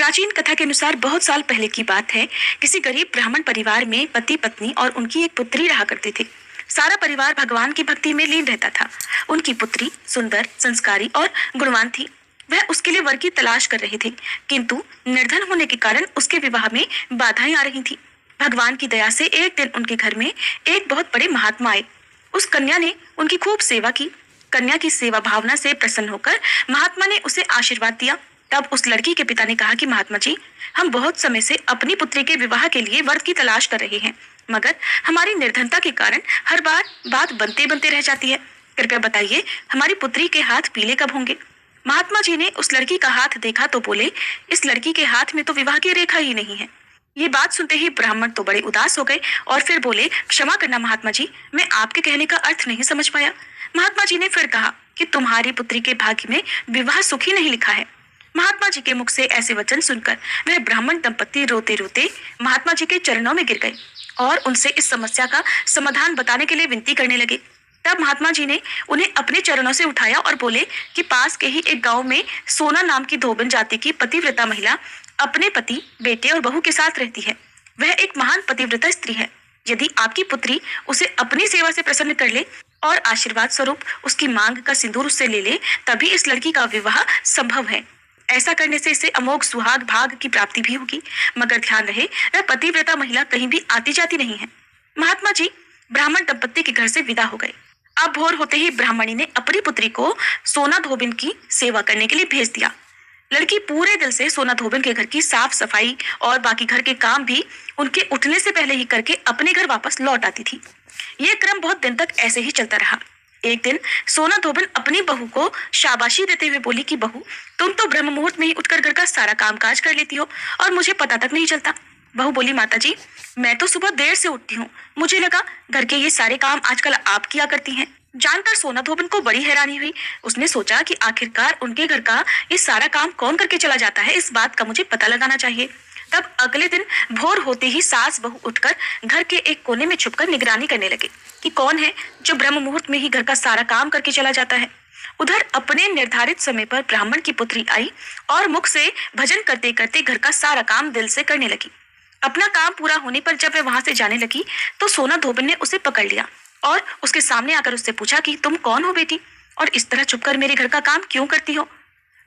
प्राचीन कथा के अनुसार बहुत साल पहले की बात है। किसी गरीब ब्राह्मण परिवार में पति पत्नी और उनकी एक पुत्री रहा करते थे। सारा परिवार भगवान की भक्ति में लीन रहता था। उनकी पुत्री सुंदर, संस्कारी और गुणवान थी। वह उसके लिए वर की तलाश कर रहे थे, किंतु निर्धन होने के कारण उसके विवाह में बाधाएं आ रही थी। भगवान की दया से एक दिन उनके घर में एक बहुत बड़े महात्मा आए। उस कन्या ने उनकी खूब सेवा की। कन्या की सेवा भावना से प्रसन्न होकर महात्मा ने उसे आशीर्वाद दिया। तब उस लड़की के पिता ने कहा कि महात्मा जी, हम बहुत समय से अपनी पुत्री के विवाह के लिए वर की तलाश कर रहे हैं, मगर हमारी निर्धनता के कारण हर बार बात बनते बनते रह जाती है। कृपया बताइए, हमारी पुत्री के हाथ पीले कब होंगे? महात्मा जी ने उस लड़की का हाथ देखा तो बोले, इस लड़की के हाथ में तो विवाह की रेखा ही नहीं है। ये बात सुनते ही ब्राह्मण तो बड़े उदास हो गए और फिर बोले, क्षमा करना महात्मा जी, मैं आपके कहने का अर्थ नहीं समझ पाया। महात्मा जी ने फिर कहा कि तुम्हारी पुत्री के भाग्य में विवाह सुखी नहीं लिखा है। महात्मा जी के मुख से ऐसे वचन सुनकर वह ब्राह्मण दंपत्ति रोते रोते महात्मा जी के चरणों में गिर गए और उनसे इस समस्या का समाधान बताने के लिए विनती करने लगे। तब महात्मा जी ने उन्हें अपने चरणों से उठाया और बोले कि पास के ही एक गांव में सोना नाम की धोबन जाति की पतिव्रता महिला अपने पति, बेटे और बहू के साथ रहती है। वह एक महान पतिव्रता स्त्री है। यदि आपकी पुत्री उसे अपनी सेवा से प्रसन्न कर ले और आशीर्वाद स्वरूप उसकी मांग का सिंदूर उससे ले ले, तभी इस लड़की का विवाह संभव है। ऐसा करने से इसे अमोघ सुहाग भाग की प्राप्ति भी होगी, मगर ध्यान रहे, वह पतिव्रता महिला कहीं भी आती जाती नहीं है। महात्मा जी ब्राह्मण दंपत्ति के घर से विदा हो गए। अब भोर होते ही ब्राह्मणी ने अपनी पुत्री को सोना धोबिन की सेवा करने के लिए भेज दिया। लड़की पूरे दिल से सोना धोबिन के घर की साफ सफाई और बाकी घर के काम भी उनके उठने से पहले ही करके अपने घर वापस लौट आती थी। ये क्रम बहुत दिन तक ऐसे ही चलता रहा। एक दिन सोना धोबिन अपनी बहू को शाबाशी देते हुए बोली कि बहू, तुम तो ब्रह्म मुहूर्त में ही उठकर घर का सारा कामकाज कर लेती हो और मुझे पता तक नहीं चलता। बहू बोली, माता जी, मैं तो सुबह देर से उठती हूँ, मुझे लगा घर के ये सारे काम आजकल आप किया करती हैं। जानकर सोना धोबिन को बड़ी हैरानी हुई। उसने सोचा कि आखिरकार उनके घर का ये सारा काम कौन करके चला जाता है, इस बात का मुझे पता लगाना चाहिए। तब अगले दिन भोर होते ही सास बहू उठकर घर के एक कोने में छुपकर निगरानी करने लगे कि कौन है जो ब्रह्म मुहूर्त में ही घर का सारा काम करके चला जाता है। उधर अपने निर्धारित समय पर ब्राह्मण की पुत्री आई और मुख से भजन करते करते घर का सारा काम दिल से करने लगी। अपना काम पूरा होने पर जब वह वहां से जाने लगी तो सोना धोबिन ने उसे पकड़ लिया और उसके सामने आकर उससे पूछा कि तुम कौन हो बेटी, और इस तरह छुपकर मेरे घर का काम क्यों करती हो?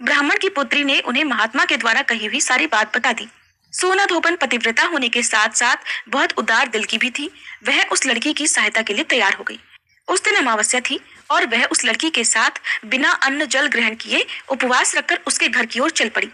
ब्राह्मण की पुत्री ने उन्हें महात्मा के द्वारा कही हुई सारी बात बता दी। सोना धोबन पतिव्रता होने के साथ साथ बहुत उदार दिल की भी थी। वह उस लड़की की सहायता के लिए तैयार हो गई। उस दिन अमावस्या थी और वह उस लड़की के साथ बिना अन्न जल ग्रहण किए उपवास रखकर उसके घर की ओर चल पड़ी।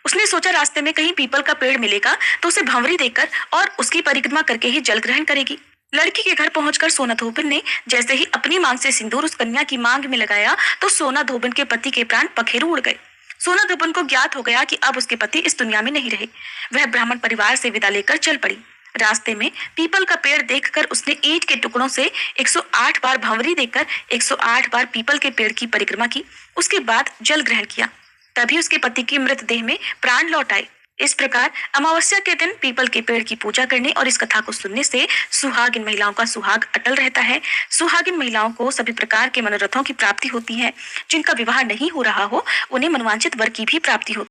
उसने सोचा रास्ते में कहीं पीपल का पेड़ मिलेगा तो उसे भंवरी देकर और उसकी परिक्रमा करके ही जल ग्रहण करेगी। लड़की के घर पहुंचकर सोना धोबिन ने जैसे ही अपनी मांग से सिंदूर उस कन्या की मांग में लगाया तो सोना धोबिन के पति के प्राण पखेरु उड़ गए। सोना धोबिन को ज्ञात हो गया कि अब उसके पति इस दुनिया में नहीं रहे। वह ब्राह्मण परिवार से विदा लेकर चल पड़ी। रास्ते में पीपल का पेड़ देखकर उसने ईंट के टुकड़ों से 108 बार भंवरी देकर 108 बार पीपल के पेड़ की परिक्रमा की। उसके बाद जल ग्रहण किया। तभी उसके पति की मृतदेह में प्राण लौट आए। इस प्रकार अमावस्या के दिन पीपल के पेड़ की पूजा करने और इस कथा को सुनने से सुहागिन महिलाओं का सुहाग अटल रहता है। सुहागिन महिलाओं को सभी प्रकार के मनोरथों की प्राप्ति होती है। जिनका विवाह नहीं हो रहा हो, उन्हें मनोवांछित वर की भी प्राप्ति होती है।